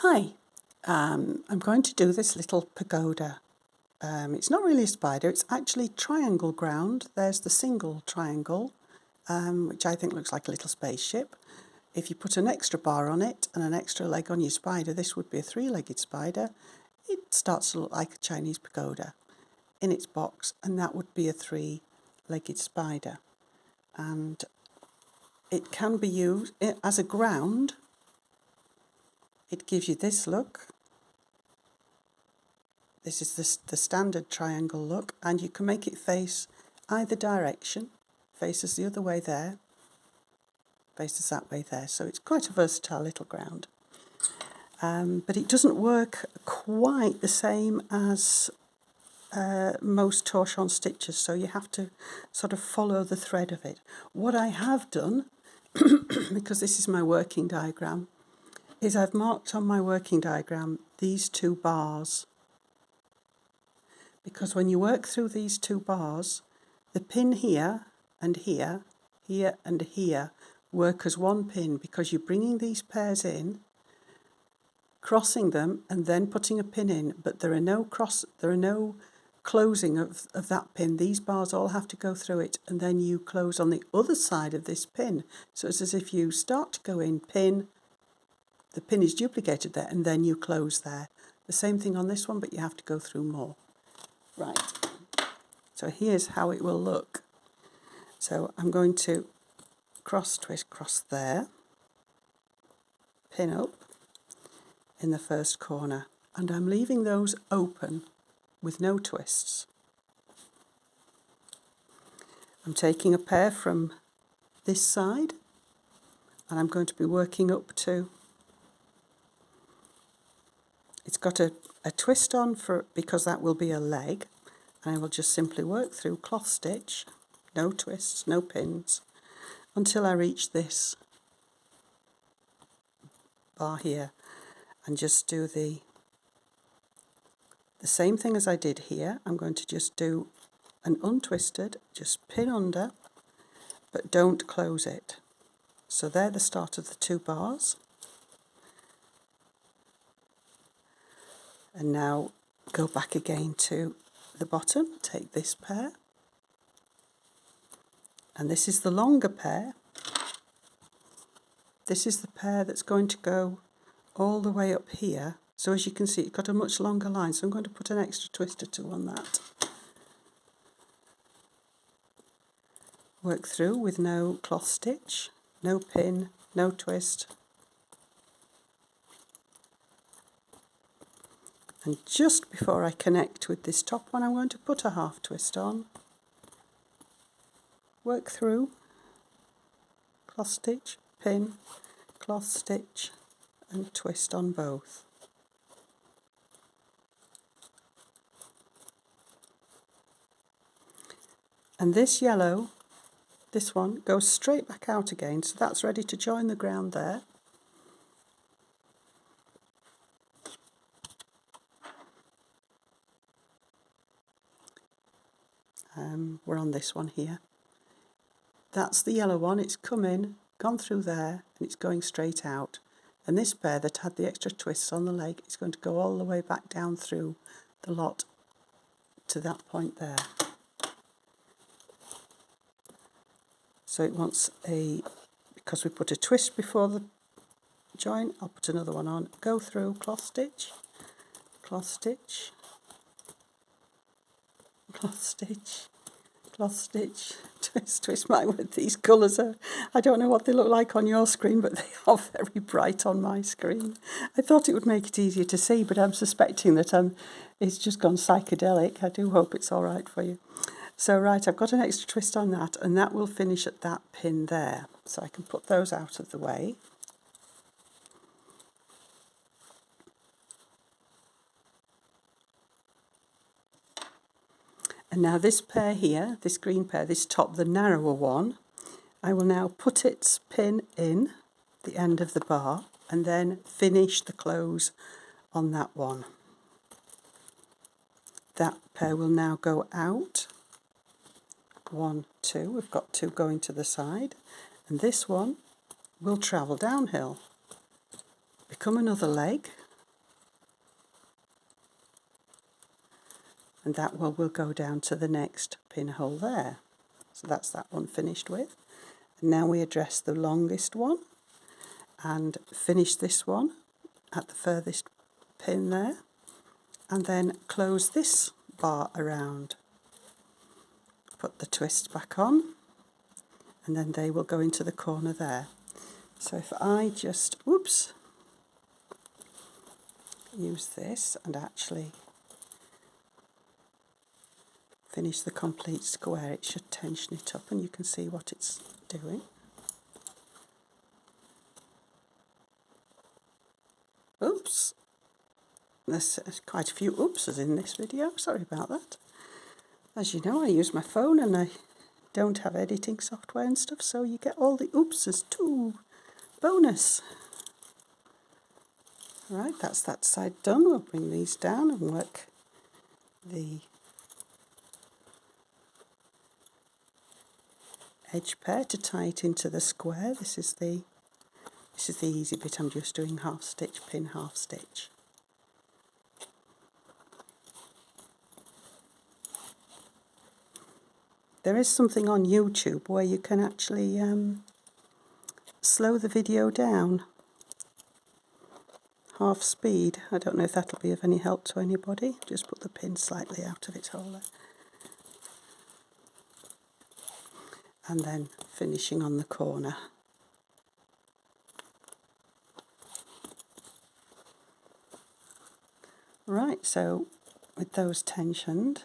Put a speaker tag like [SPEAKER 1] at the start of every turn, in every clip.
[SPEAKER 1] Hi, I'm going to do this little pagoda. It's not really a spider, it's actually triangle ground. There's the single triangle, which I think looks like a little spaceship. If you put an extra bar on it and an extra leg on your spider, this would be a three-legged spider. It starts to look like a Chinese pagoda in its box, and that would be a three-legged spider. And it can be used as a ground. It gives you this look. This is the standard triangle look, and you can make it face either direction. Faces the other way there, faces that way there. So it's quite a versatile little ground. But it doesn't work quite the same as most torchon stitches, so you have to sort of follow the thread of it. What I have done, because this is my working diagram, is I've marked on my working diagram these two bars. Because when you work through these two bars, the pin here and here, here and here, work as one pin, because you're bringing these pairs in, crossing them and then putting a pin in, but there are no closing of that pin. These bars all have to go through it, and then you close on the other side of this pin. So it's as if you start to go in, pin, the pin is duplicated there, and then you close there. The same thing on this one, but you have to go through more. Right, so here's how it will look. So I'm going to cross twist cross there, pin up in the first corner, and I'm leaving those open with no twists. I'm taking a pair from this side, and I'm going to be working up to, it's got a twist on because that will be a leg, and I will just simply work through cloth stitch, no twists, no pins, until I reach this bar here, and just do the same thing as I did here. I'm going to just do an untwisted, just pin under, but don't close it. So they're the start of the two bars. And now go back again to the bottom, take this pair, and this is the longer pair. This is the pair that's going to go all the way up here. So as you can see, it's got a much longer line, so I'm going to put an extra twist or two on that. Work through with no cloth stitch, no pin, no twist. And just before I connect with this top one, I'm going to put a half twist on. Work through, cloth stitch, pin, cloth stitch, and twist on both. And this yellow, this one, goes straight back out again, so that's ready to join the ground there. We're on this one here. That's the yellow one, it's come in, gone through there, and it's going straight out. And this pair that had the extra twists on the leg is going to go all the way back down through the lot to that point there. So it wants because we put a twist before the join, I'll put another one on, go through, cloth stitch, cloth stitch, cloth stitch, cloth stitch, twist mine with these colours. I don't know what they look like on your screen, but they are very bright on my screen. I thought it would make it easier to see, but I'm suspecting that it's just gone psychedelic. I do hope it's all right for you. So right, I've got an extra twist on that, and that will finish at that pin there. So I can put those out of the way. And now this pair here, this green pair, this top, the narrower one, I will now put its pin in the end of the bar and then finish the close on that one. That pair will now go out. 1, 2, we've got 2 going to the side, and this one will travel downhill, become another leg, and that one will go down to the next pinhole there. So that's that one finished with. And now we address the longest one and finish this one at the furthest pin there, and then close this bar around. Put the twist back on, and then they will go into the corner there. So if I just, whoops, use this and actually finish the complete square, it should tension it up and you can see what it's doing. Oops, there's quite a few oopses in this video, sorry about that. As you know, I use my phone and I don't have editing software and stuff, so you get all the oopses too. Bonus. Right, that's that side done. We'll bring these down and work the edge pair to tie it into the square. This is the easy bit. I'm just doing half stitch, pin, half stitch. There is something on YouTube where you can actually slow the video down. Half speed. I don't know if that'll be of any help to anybody. Just put the pin slightly out of its hole there. And then finishing on the corner. Right, so with those tensioned,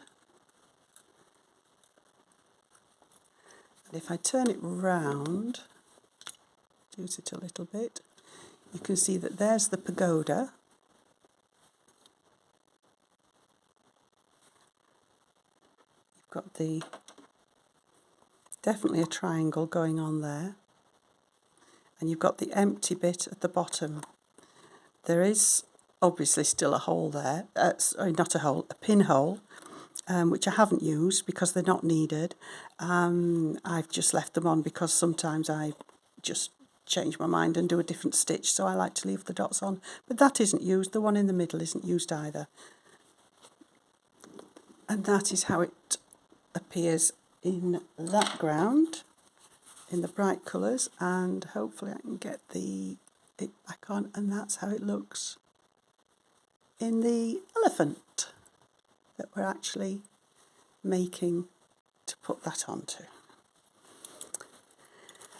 [SPEAKER 1] and if I turn it round, use it a little bit, you can see that there's the pagoda. You've got definitely a triangle going on there, and you've got the empty bit at the bottom. There is obviously still a hole there, sorry, not a hole, a pinhole, which I haven't used because they're not needed. I've just left them on because sometimes I just change my mind and do a different stitch, so I like to leave the dots on. But that isn't used, the one in the middle isn't used either. And that is how it appears in that ground, in the bright colours, and hopefully I can get it back on, and that's how it looks in the elephant that we're actually making to put that onto.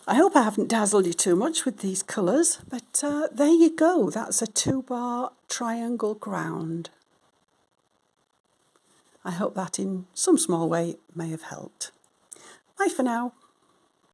[SPEAKER 1] I hope I haven't dazzled you too much with these colours, but there you go. That's a 2-bar triangle ground. I hope that in some small way may have helped. Bye for now.